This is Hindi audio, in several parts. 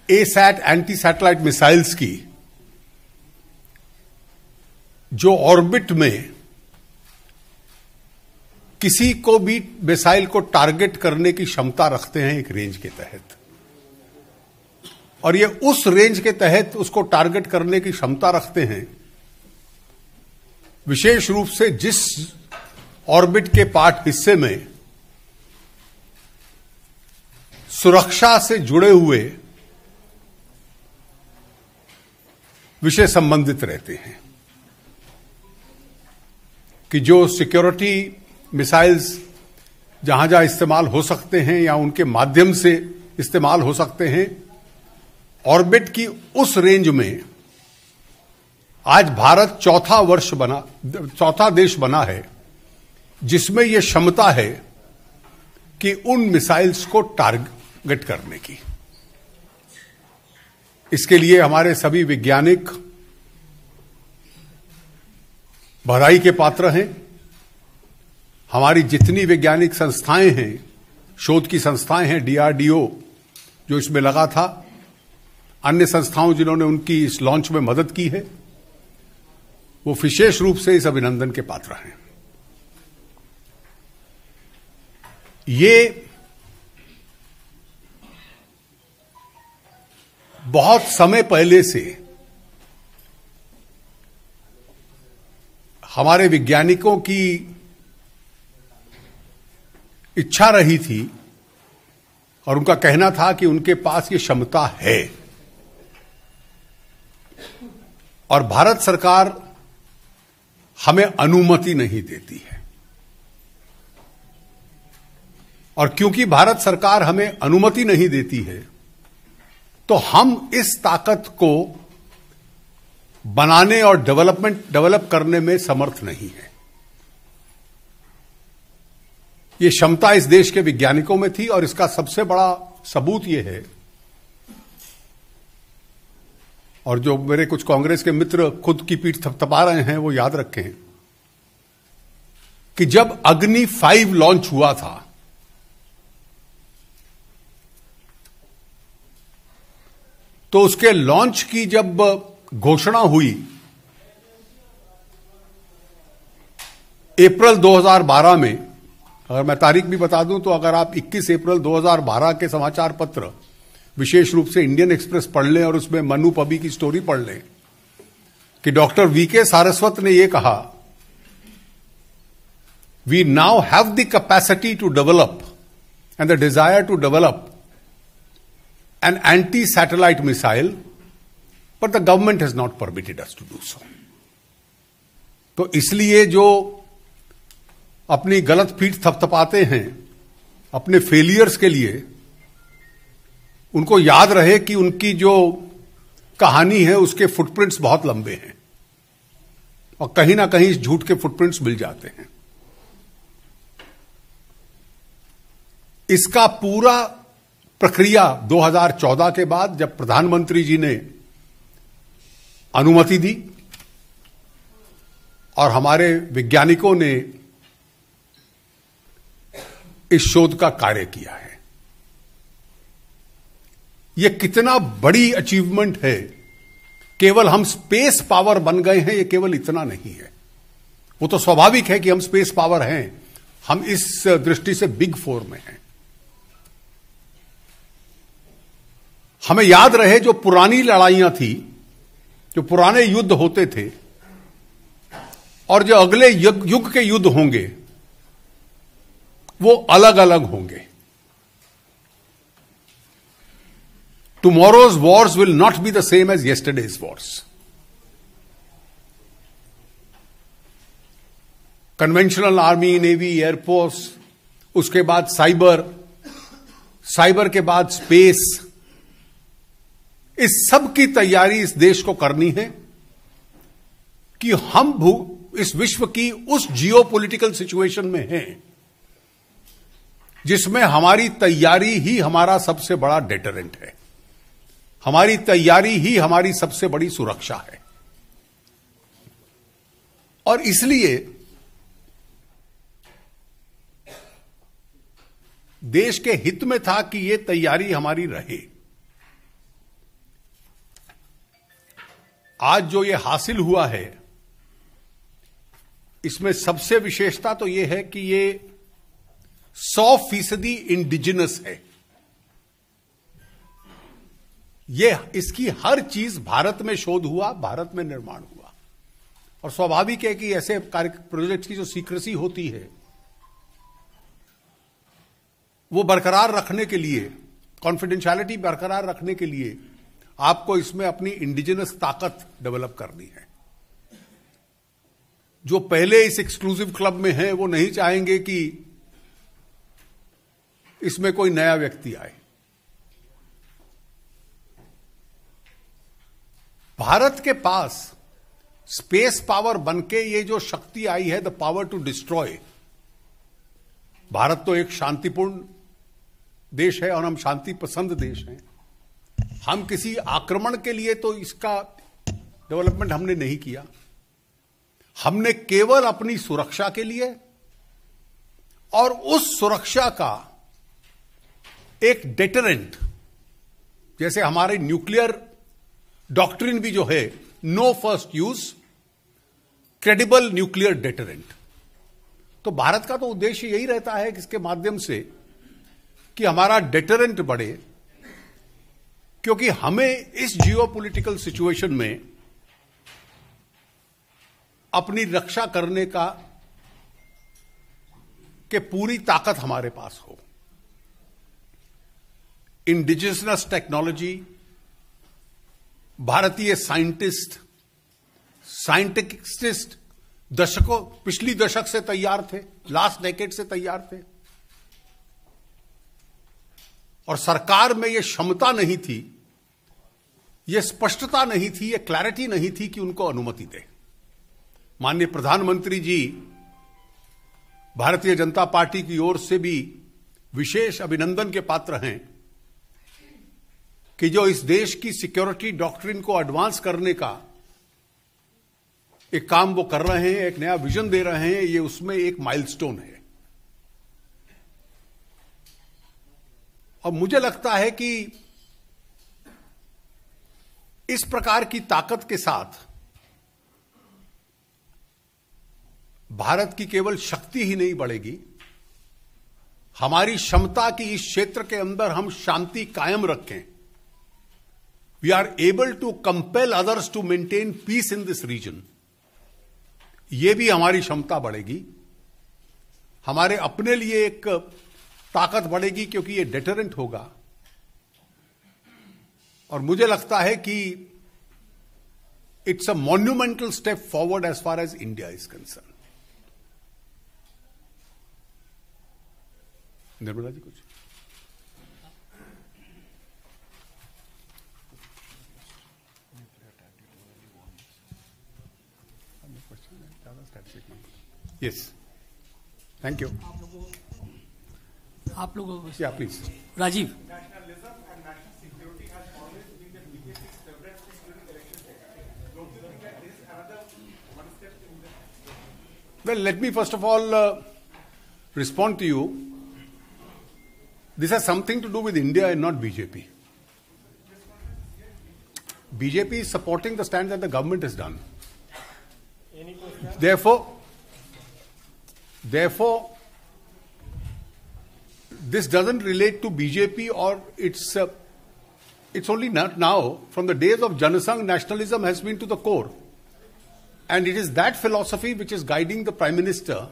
एसैट एंटी सैटेलाइट मिसाइल्स की जो ऑर्बिट में किसी को भी मिसाइल को टारगेट करने की क्षमता रखते हैं एक रेंज के तहत, और ये उस रेंज के तहत उसको टारगेट करने की क्षमता रखते हैं विशेष रूप से जिस ऑर्बिट के पार्ट हिस्से में सुरक्षा से जुड़े हुए विषय संबंधित रहते हैं, कि जो सिक्योरिटी मिसाइल्स जहां जहां इस्तेमाल हो सकते हैं या उनके माध्यम से इस्तेमाल हो सकते हैं, ऑर्बिट की उस रेंज में आज भारत चौथा देश बना है जिसमें यह क्षमता है कि उन मिसाइल्स को टारगेट करने की। इसके लिए हमारे सभी वैज्ञानिक बधाई के पात्र हैं। हमारी जितनी वैज्ञानिक संस्थाएं हैं, शोध की संस्थाएं हैं, डीआरडीओ जो इसमें लगा था, अन्य संस्थाओं जिन्होंने उनकी इस लॉन्च में मदद की है, वो विशेष रूप से इस अभिनंदन के पात्र हैं। ये बहुत समय पहले से हमारे वैज्ञानिकों की इच्छा रही थी और उनका कहना था कि उनके पास ये क्षमता है, और भारत सरकार हमें अनुमति नहीं देती है। और क्योंकि भारत सरकार हमें अनुमति नहीं देती है, तो हम इस ताकत को बनाने और डेवलप करने में समर्थ नहीं है। यह क्षमता इस देश के वैज्ञानिकों में थी, और इसका सबसे बड़ा सबूत यह है, और जो मेरे कुछ कांग्रेस के मित्र खुद की पीठ थपथपा रहे हैं वो याद रखें कि जब अग्नि 5 लॉन्च हुआ था, तो उसके लॉन्च की जब घोषणा हुई अप्रैल 2012 में, अगर मैं तारीख भी बता दूं तो अगर आप 21 अप्रैल 2012 के समाचार पत्र विशेष रूप से इंडियन एक्सप्रेस पढ़ लें और उसमें मनु पबी की स्टोरी पढ़ लें कि डॉक्टर वीके सारस्वत ने यह कहा, we now have the capacity to develop and the desire to develop an anti-satellite missile, but the government has not permitted us to do so. तो इसलिए जो अपनी गलत पीठ थपथपाते हैं अपने फेलियर्स के लिए, उनको याद रहे कि उनकी जो कहानी है उसके फुटप्रिंट्स बहुत लंबे हैं और कहीं ना कहीं इस झूठ के फुटप्रिंट्स मिल जाते हैं। इसका पूरा प्रक्रिया 2014 के बाद जब प्रधानमंत्री जी ने अनुमति दी और हमारे वैज्ञानिकों ने इस शोध का कार्य किया है, यह कितना बड़ी अचीवमेंट है। केवल हम स्पेस पावर बन गए हैं, यह केवल इतना नहीं है। वो तो स्वाभाविक है कि हम स्पेस पावर हैं, हम इस दृष्टि से बिग 4 में हैं। हमें याद रहे जो पुरानी लड़ाइयां थी, जो पुराने युद्ध होते थे, और जो अगले युग के युद्ध होंगे वो अलग अलग होंगे। Tomorrow's wars will not be the same as yesterday's wars. Conventional army, navy, air force, उसके बाद साइबर के बाद स्पेस, इस सब की तैयारी इस देश को करनी है कि हम इस विश्व की उस जियोपॉलिटिकल सिचुएशन में हैं जिसमें हमारी तैयारी ही हमारा सबसे बड़ा डेटरेंट है, हमारी तैयारी ही हमारी सबसे बड़ी सुरक्षा है। और इसलिए देश के हित में था कि यह तैयारी हमारी रहे। आज जो ये हासिल हुआ है, इसमें सबसे विशेषता तो ये है कि ये 100% इंडिजिनस है। ये इसकी हर चीज भारत में शोध हुआ, भारत में निर्माण हुआ। और स्वाभाविक है कि ऐसे प्रोजेक्ट की जो सीक्रेसी होती है, वो बरकरार रखने के लिए, कॉन्फिडेंशियलिटी बरकरार रखने के लिए आपको इसमें अपनी इंडिजिनस ताकत डेवलप करनी है। जो पहले इस एक्सक्लूसिव क्लब में हैं, वो नहीं चाहेंगे कि इसमें कोई नया व्यक्ति आए। भारत के पास स्पेस पावर बनके ये जो शक्ति आई है, the power to destroy. Bharat तो एक शांतिपूर्ण देश है और हम शांति पसंद देश हैं। हम किसी आक्रमण के लिए तो इसका डेवलपमेंट हमने नहीं किया। हमने केवल अपनी सुरक्षा के लिए और उस सुरक्षा का एक डेटरेंट, जैसे हमारे न्यूक्लियर डॉक्ट्रिन भी जो है, no first use, credible nuclear deterrent. तो भारत का तो उद्देश्य यही रहता है कि इसके माध्यम से कि हमारा डेटरेंट बढ़े, क्योंकि हमें इस जियोपॉलिटिकल सिचुएशन में अपनी रक्षा करने का के पूरी ताकत हमारे पास हो। इंडिजिनस टेक्नोलॉजी, भारतीय साइंटिस्ट पिछली दशक से तैयार थे, लास्ट डेकेड से तैयार थे, और सरकार में यह क्षमता नहीं थी, यह स्पष्टता नहीं थी, यह क्लैरिटी नहीं थी कि उनको अनुमति दे। माननीय प्रधानमंत्री जी भारतीय जनता पार्टी की ओर से भी विशेष अभिनंदन के पात्र हैं कि जो इस देश की सिक्योरिटी डॉक्ट्रिन को एडवांस करने का एक काम वो कर रहे हैं, एक नया विजन दे रहे हैं। ये उसमें एक माइलस्टोन है। और मुझे लगता है कि इस प्रकार की ताकत के साथ भारत की केवल शक्ति ही नहीं बढ़ेगी, हमारी क्षमता की इस क्षेत्र के अंदर हम शांति कायम रखें। We are able to compel others to maintain peace in this region. यह भी हमारी क्षमता बढ़ेगी, हमारे अपने लिए एक ताकत बढ़ेगी, क्योंकि यह डेटरेंट होगा। और मुझे लगता है कि it's a monumental step forward as far as India is concern. Nirmala ji कुछ? Yes, thank you. आप लोगों को या please Rajiv. Well, let me first of all respond to you. This has something to do with India and not BJP. BJP is supporting the stand that the government has done. Therefore, this doesn't relate to BJP or it's only not now. From the days of Janasangh, nationalism has been to the core. And it is that philosophy which is guiding the Prime Minister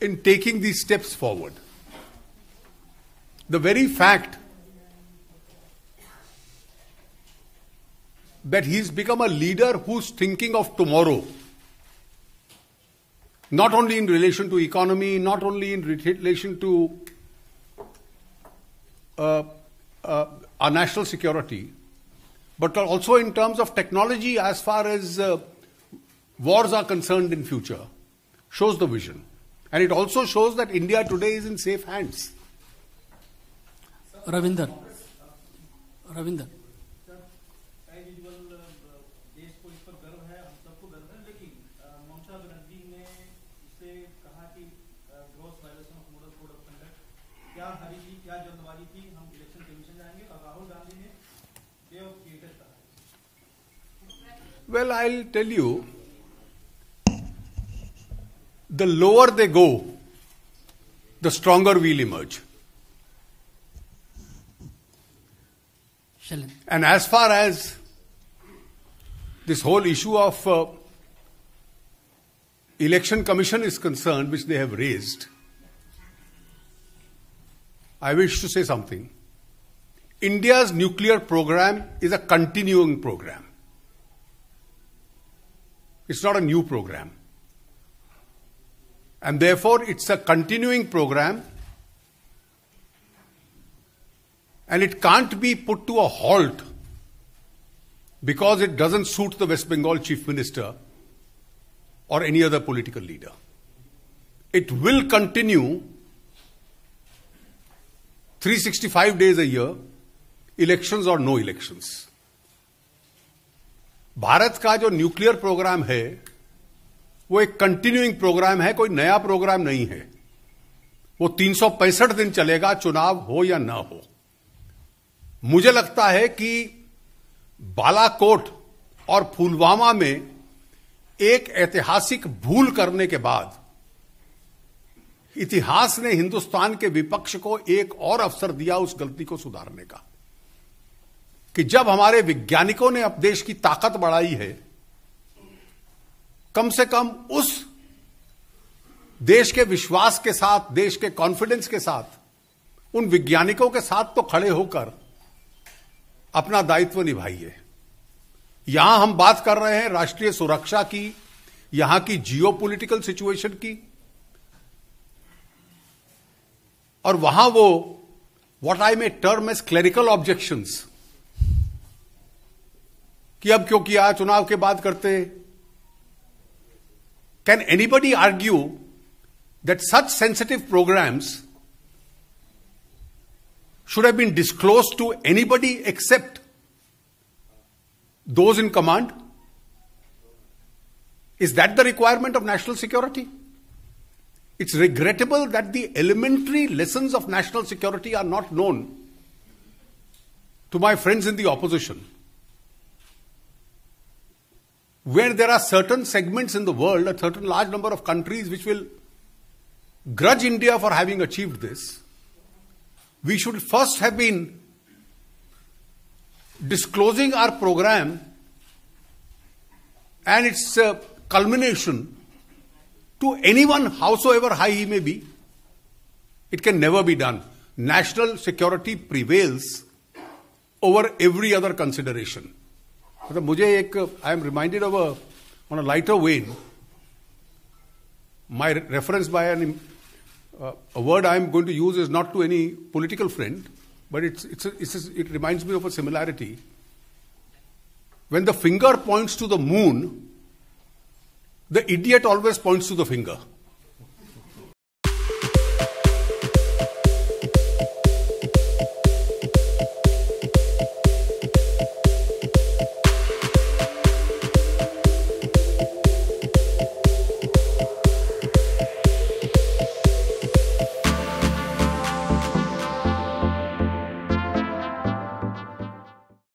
in taking these steps forward. The very fact that he's become a leader who's thinking of tomorrow, not only in relation to economy, not only in relation to our national security, but also in terms of technology as far as wars are concerned in future, shows the vision. And it also shows that India today is in safe hands. Ravinder देश को इस पर गर्व है, हम सबको गर्व है, लेकिन ममता बनर्जी ने इसे कहा कि gross violation of model code of conduct. क्या हरी थी, क्या जल्दबाजी थी, हम इलेक्शन कमीशन जाएंगे। और राहुल गांधी ने they have created that. Well, I'll tell you, the lower they go, the stronger we'll emerge. Shailen. And as far as this whole issue of election commission is concerned, which they have raised, I wish to say something. India's nuclear program is a continuing program. It's not a new program. And therefore, it's a continuing program, and it can't be put to a halt because it doesn't suit the West Bengal Chief Minister or any other political leader. It will continue 365 days a year, elections or no elections. Bharat का जो न्यूक्लियर प्रोग्राम है वो एक कंटिन्यूइंग प्रोग्राम है, कोई नया प्रोग्राम नहीं है. वो 365 दिन चलेगा, चुनाव हो या ना हो. मुझे लगता है कि बालाकोट और पुलवामा में एक ऐतिहासिक भूल करने के बाद इतिहास ने हिंदुस्तान के विपक्ष को एक और अवसर दिया उस गलती को सुधारने का, कि जब हमारे वैज्ञानिकों ने अब देश की ताकत बढ़ाई है, कम से कम उस देश के विश्वास के साथ, देश के कॉन्फिडेंस के साथ, उन वैज्ञानिकों के साथ तो खड़े होकर अपना दायित्व निभाइए. यहां हम बात कर रहे हैं राष्ट्रीय सुरक्षा की, यहां की जियोपॉलिटिकल सिचुएशन की, और वहां वो what I may term as clerical objections, कि अब क्यों किया, चुनाव के बाद करते. Can anybody argue that such sensitive programmes should have been disclosed to anybody except those in command? Is that the requirement of national security? It's regrettable that the elementary lessons of national security are not known to my friends in the opposition. Where there are certain segments in the world, a certain large number of countries which will grudge India for having achieved this, we should first have been disclosing our program and its culmination to anyone, howsoever high he may be. It can never be done. National security prevails over every other consideration. I am reminded of on a lighter vein, my reference by a word I am going to use is not to any political friend, but it reminds me of a similarity. When the finger points to the moon, the idiot always points to the finger.